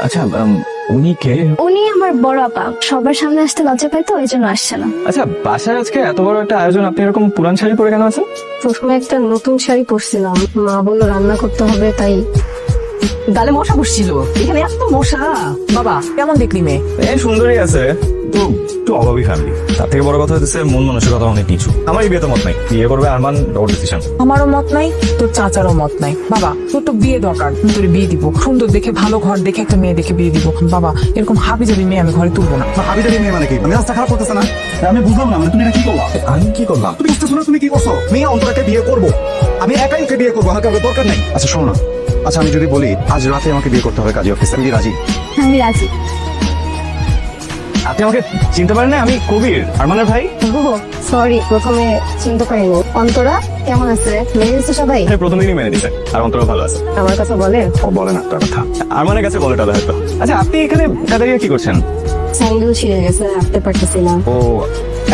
আচ্ছা উনি কে? উনি আমার বড় আপা, সবার সামনে আসতে লজ্জা পাই তো, এই জন্য আসছে না। আচ্ছা বাসায় আজকে এত বড় একটা আয়োজন, আপনি এরকম পুরান শাড়ি পরে কেন আছেন? প্রথমে একটা নতুন শাড়ি পরছিলাম, মা বললো রান্না করতে হবে, তাই। গালে মশা বসছিল, এখানে এত মশা। বাবা কেমন দেখলি মেয়ে? এই সুন্দরী আছে, তো একটু অভাবী ফ্যামিলি। তার থেকে বড় কথা হচ্ছে মন মানসিকতা অনেক নিচু। আমার এই বিয়েতে মত নাই, বিয়ে করবে আরমান, ওর ডিসিশন। আমারও মত নাই, তোর চাচারও মত নাই। বাবা তোর তো বিয়ে দরকার, তোর বিয়ে দিব, সুন্দর দেখে ভালো ঘর দেখে একটা মেয়ে দেখে বিয়ে দিব। বাবা এরকম হাবি যাবি মেয়ে আমি ঘরে তুলবো না। আমি জানি মেয়ে মানে কি, আমি রাস্তা খারাপ করতেছে না, আমি বুঝলাম না, মানে তুমি এটা কি করলা? আমি কি করলাম? তুমি বুঝতেছো না তুমি কি করছো? মেয়ে অন্তরাকে বিয়ে করবো, আমি একাই ওকে বিয়ে করবো, আমার কাউকে দরকার নাই। আচ্ছা শোনো না, আচ্ছা আমি যদি বলি আজ রাতে আমাকে বিয়ে করতে হবে কাজী অফিসে, তুমি কি রাজি? আমি রাজি। আপনি আমাকে চিনতে পারেন না? আমি কবির, আরমানের ভাই। সরি, প্রথমে চিনতে পারিনি। অন্তরা কেমন আছে? মেনে নিচ্ছে সবাই? হ্যাঁ, প্রথম দিনই মেনে নিছে, আর অন্তরা ভালো আছে। আমার কথা বলে? ও বলে না তার কথা, আরমানের কাছে বলে তাহলে হয়তো। আচ্ছা আপনি এখানে দাঁড়িয়ে কি করছেন? স্যান্ডেল ছিঁড়ে গেছে, হাঁটতে পারতেছি না। ও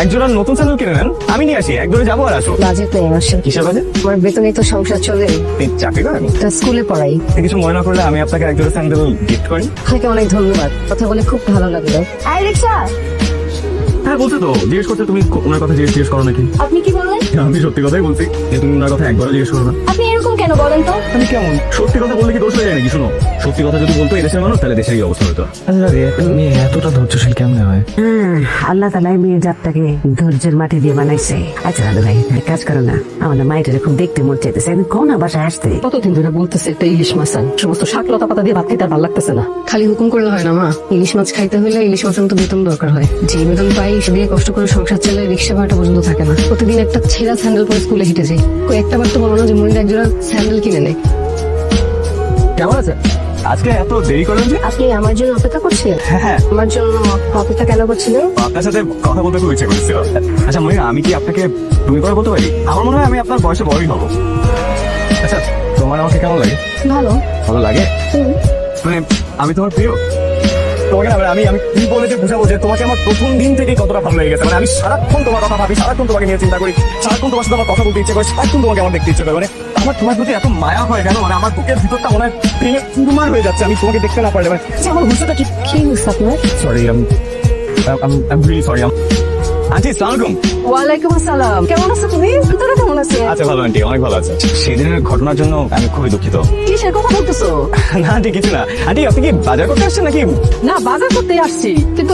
একজোড়া নতুন স্যান্ডেল কিনে নেন, আমি নিয়ে আসি, একজোড়া যাবো আর আসো। বাজেট নেই আমার সাথে। কিসের বাজে? আমার বেতনেই তো সংসার চলে। আপনি চাকরি করেন? তা স্কুলে পড়াই। আপনি কিছু মনে না করলে আমি আপনাকে একজোড়া স্যান্ডেল গিফট করি। আপনাকে অনেক ধন্যবাদ, কথা বলে খুব ভালো লাগলো। আই রিক্সা, হ্যাঁ বলতে তো জিজ্ঞেস করতে, তুমি ওনার কথা জিজ্ঞেস করো নাকি? আপনি কি বললেন? আমি সত্যি কথাই বলছি, যে তুমি ওনার কথা একবারও জিজ্ঞেস করো না। আপনি এরকম কেন বলেন তো? আমি কেমন সত্যি কথা বললে কি দোষ হয়ে যায় নাকি? শোনো, সত্যি কথা যদি বলতো এই দেশের মানুষ, তাহলে দেশের এই অবস্থা হতো। আচ্ছা মেয়ে এতটা ধৈর্যশীল কেমনে হয়? আল্লাহ তালা মেয়ের জাতটাকে ধৈর্যের মাটি দিয়ে বানাইছে। আচ্ছা দাদু ভাই এক কাজ করো না, আমাদের মায়ের খুব দেখতে মন চাইতেছে, আমি কোন বাসায় আসতে। কতদিন ধরে বলতেছে একটা ইলিশ মাছ আন, সমস্ত শাক লতা পাতা দিয়ে ভাত খেতে আর ভালো লাগতেছে না। খালি হুকুম করলে হয় না মা, ইলিশ মাছ খাইতে হলে ইলিশ মাছের মতো বেতন দরকার হয়। যে বেতন পাই সে দিয়ে কষ্ট করে সংসার চালায়, রিক্সা ভাড়াটা পর্যন্ত থাকে না। প্রতিদিন একটা ছেঁড়া স্যান্ডেল পরে স্কুলে হেঁটে যাই। একটা বার তো বলো না যে মনির একজোড়া স্যান্ডেল কিনে নেই। কেমন আছে? আজকে এত দেরি করলেন যে? আপনি আমার জন্য অপেক্ষা করছিলেন? হ্যাঁ আমার জন্য অপেক্ষা কেন করছিলেন? আপনার সাথে কথা বলতে খুব ইচ্ছে করেছিল। আচ্ছা মনিরা, আমি কি আপনাকে তুমি করে বলতে পারি? আমার মনে হয় আমি আপনার বয়সে বড়ই হবো। আচ্ছা তোমার আমাকে কেমন লাগে? ভালো। ভালো লাগে? মানে আমি তোমার প্রিয়? তোমাকে না মানে আমি কি বলে যে বুঝাবো যে তোমাকে আমার প্রথম দিন থেকে কতটা ভালো লেগে গেছে। মানে আমি সারাক্ষণ তোমার কথা ভাবি, সারাক্ষণ তোমাকে নিয়ে চিন্তা করি, সারাক্ষণ তোমার সাথে আমার কথা বলতে ইচ্ছে করে, সারাক্ষণ তোমাকে আমার দেখতে ইচ্ছে করে। মানে আমার তোমার প্রতি এত মায়া হয় কেন? মানে আমার বুকের ভিতরটা মনে হয় ভেঙে চুরমার হয়ে যাচ্ছে আমি তোমাকে দেখতে না পারলে। মানে আচ্ছা, আমার বুঝতে কি? কি হচ্ছে আপনার? Sorry, I'm really sorry. Aunty আসসালামু আলাইকুম। ওয়ালাইকুম আসসালাম, কেমন আছো তুমি? তোরা কেমন আছে? আচ্ছা ভালো আন্টি, অনেক ভালো আছে। সেদিনের ঘটনার জন্য আমি খুবই দুঃখিত। কিসের কথা বলতেছো? না আন্টি কিছু না। আন্টি আপনি কি বাজার করতে আসছেন নাকি? না বাজার করতে আসছি, কিন্তু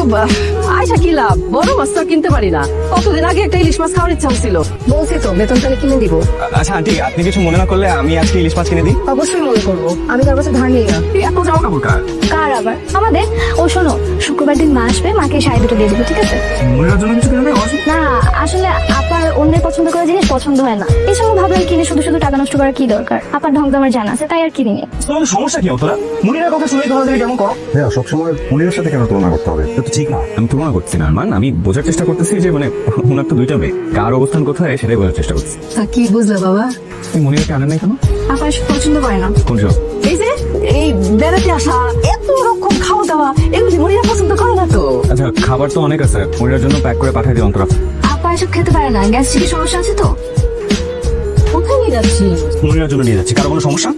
আয়সা কি লাভ, বড় মাছ তো আর কিনতে পারি না। কতদিন আগে একটা ইলিশ মাছ খাওয়ার ইচ্ছা হচ্ছিল। বলছি তো বেতন তাহলে কিনে দিব। আচ্ছা আন্টি আপনি কিছু মনে না করলে আমি আজকে ইলিশ মাছ কিনে দিই। অবশ্যই মনে করবো, আমি তার কাছে ধার নিই না। এত জামা কাপড় কার? কার আবার? আমাদের। ও শোনো, শুক্রবার দিন মা আসবে, মাকে শাড়ি দুটো দিয়ে দিবো, ঠিক আছে? মনিরার জন্য কিছু কিনে দেবো? না আসলে আপার অন্যের পছন্দ করা জিনিস পছন্দ হয় না, এই সময় ভাবলাম কিনে শুধু শুধু টাকা নষ্ট করার কি দরকার। আপার ঢং তো আমার জানা আছে, তাই আর কিনে নিয়ে। তোমাদের সমস্যা কি তোরা? মনিরার কথা শুনে ধরা দিলে কেমন করো? হ্যাঁ সবসময় মনিরের সাথে কেন তুলনা করতে হবে? এটা তো ঠিক না। আমি তুলনা করছি না আরমান, আমি বোঝার চেষ্টা করতেছি যে মানে ওনার তো দুইটা মেয়ে, কার অবস্থান কোথায় সেটাই বোঝার চেষ্টা করছি। তা কি বুঝলে বাবা? তুমি মনিরাকে আনেন নাই কেন? আপা এসব পছন্দ করে না। কোন সব? এই যে এই বেড়াতে আসা, এত রকম খাওয়া দাওয়া, এগুলো মনিরা পছন্দ করে না তো। আচ্ছা খাবার তো অনেক আছে, মনিরার জন্য প্যাক করে পাঠিয়ে দিও অন্তরা। আপা এসব খেতে পারে না, গ্যাস্ট্রিকের সমস্যা আছে তো। কোথায় নিয়ে যাচ্ছি? মনিরার জন্য নিয়ে যাচ্ছি, কারো কোনো সমস্যা?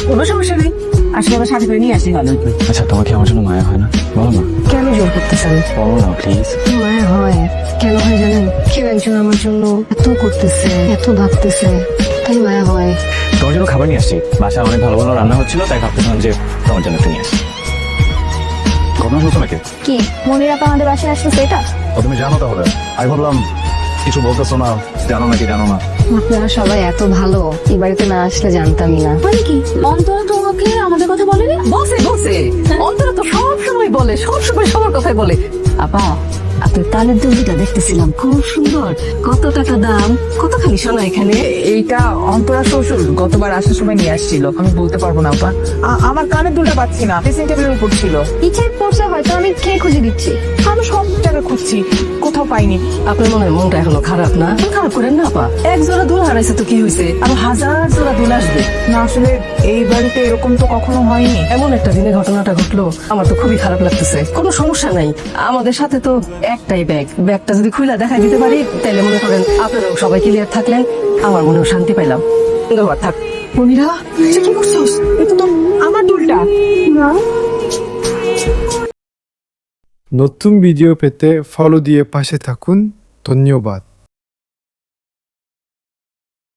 কোনো সমস্যা নেই, আসলে আবার সাথে করে নিয়ে আসি ভালো হতো। আচ্ছা তোমার কি আমার জন্য মায়া হয় না? বলো না, কেন জোর করতেছেন? বলো না প্লিজ। মায়ের হয়, কেন হয় জানেন? কেউ একজন আমার জন্য এত করতেছে, এত ভাবতেছে, তাই মায়া হয়। তোমার জন্য খাবার নিয়ে আসছি, বাসায় অনেক ভালো ভালো রান্না হচ্ছিল, তাই ভাবতেছিলাম যে তোমার জন্য একটু নিয়ে আসি। ঘটনা শুনছো নাকি? কি মনির আপা আমাদের বাসায় আসতেছে এটা? ও তুমি জানো তাহলে? আমি ভাবলাম কিছু বলতেছো না, জানো নাকি জানো না। আপনারা সবাই এত ভালো, এই বাড়িতে না আসলে জানতামই না। মানে কি অন্তরা তোমাকে আমাদের কথা বলেনি? বসে বসে অন্তরা তো সব সময় বলে, সব সময় সবার কথাই বলে। আপা আপনার কানের দুলটা দেখতেছিলাম, খুব সুন্দর। কত টাকা দাম? কত খালি শোনা এখানে? এইটা অন্তরা শ্বশুর গতবার আসার সময় নিয়ে আসছিল, আমি বলতে পারবো না আপা। আমার কানের দুলটা পাচ্ছি না, ড্রেসিং টেবিলের উপর ছিল। ইচ্ছায় পড়ছে হয়তো, আমি খেয়ে খুঁজে দিচ্ছি। আমি সব জায়গায় খুঁজছি, কোথাও পাইনি। আপনার মনে হয় মনটা এখনো খারাপ না? খারাপ করেন না আপা, এক জোড়া দুল হারাইছে তো কি হয়েছে, আরো হাজার জোড়া দুল আসবে। না আসলে এই বাড়িতে এরকম তো কখনো হয়নি, এমন একটা দিনে ঘটনাটা ঘটলো, আমার তো খুবই খারাপ লাগতেছে। কোনো সমস্যা নাই, আমাদের সাথে তো একটাই ব্যাগ, ব্যাগটা যদি খুলে দেখাই দিতে পারি তাহলে মনে করেন আপনারাও সবাই ক্লিয়ার থাকলেন, আমার মনেও শান্তি পাইলাম। ধন্যবাদ, থাক। মনিরা কি করছিস? এটা তো আমার দুলটা। নতুন ভিডিও পেতে ফলো দিয়ে পাশে থাকুন। ধন্যবাদ।